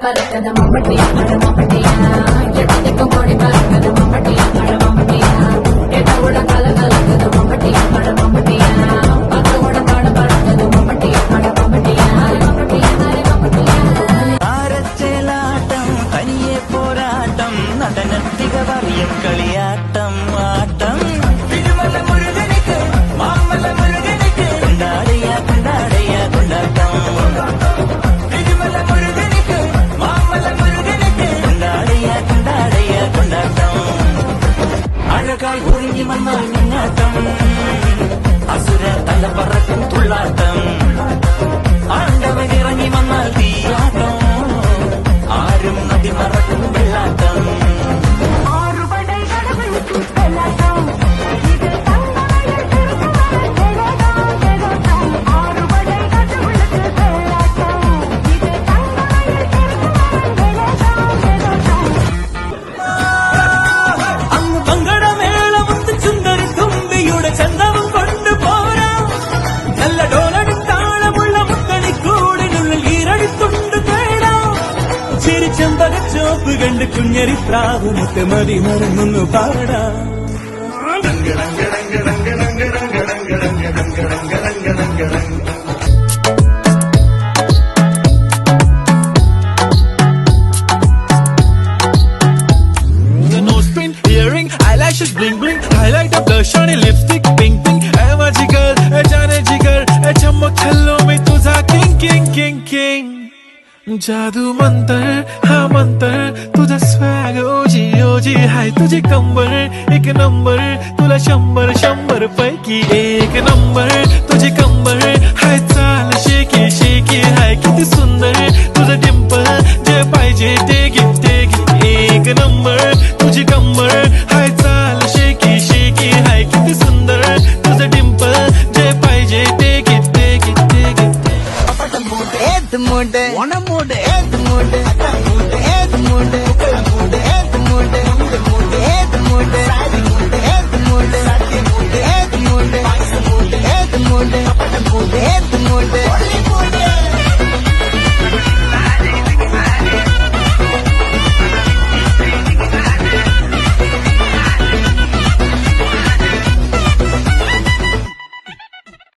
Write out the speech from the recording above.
பறக்கது மம்பட்டியா மழை மம்பட்டியா எட்டத்துக்கும் கொடி பறக்கது மம்பட்டியா மழை மம்பட்டியா எட்டோட கல கலக்குது மம்பட்டியா மழை மம்பட்டியா பத்தோட பாட பறக்கது மம்பட்டியா மழை மம்பட்டியா மம்பட்டியா மழை மம்பட்டியா ஆரச்சேலாட்டம் தனியே போராட்டம் நடனத்திக வரியம் களியாட்டம் ஆட்டம் திருமல முருகனுக்கு மாமல்ல முருகனுக்கு கொண்டாடையா கொண்டாடையா கொண்டாட்டம் திருமல முருகனுக்கு மாமல்ல முருகனுக்கு கொண்டாடையா கொண்டாடையா கொண்டாட்டம் அழகாய் ஒருங்கி வந்தால் மின்னாட்டம் அசுர தல பறக்கும் துள்ளாட்டம் ஆண்டவன் இறங்கி வந்தால் தீயாட்டம் ஆறும் நதி மறக்கும் வெள்ளாட்டம் ஆறுபடை கடவுளுக்கு வெள்ளாட்டம் இது தங்கமயில் திருக்குறள் வேதம் ஆறுபடை கடவுளுக்கு வெள்ளாட்டம் இது தங்கமயில் திருக்குறள் வேதம் அங்கு பங்கட மேள வந்து சுந்தரி தும்பியுட சந்தவம் கொண்டு போறான் நல்ல டோலடி தாளமுள்ள முத்தடி கூடி நுள்ளில் ஈரடி துண்டு தேடாம் சிரிச்சம்பக ചോപ്പ് കണ്ട് കുഞ്ഞരി പ്രാവ് മുത്തമതി മറന്നു പാടാ nose pin, earring, eyelashes bling bling, highlight of the shiny lipstick, pink pink, I'm a jigger, a jane jigger, a chammak hello me tuza king king king king. जादू मंतर हाँ मंतर तुझा स्वॅग ओजी ओजी हाय तुझे कंबर एक नंबर तुला शंभर शंभर पैकी एक नंबर तुझे कंबर हाय चाल शेकी शेकी हाय किती सुंदर तुझं डिंपल जे पाहिजे ते एक नंबर तुझी कंबर हाय चाल शेकी शेकी हाय किती सुंदर तुझं डिंपल जे पाहिजे ते மூடு ஒன மூடு ஏது மூடு ஏது மூடு ஏது மூடு ஏது மூடு ஏது மூடு ஏது மூடு ஏது மூடு ஏது மூடு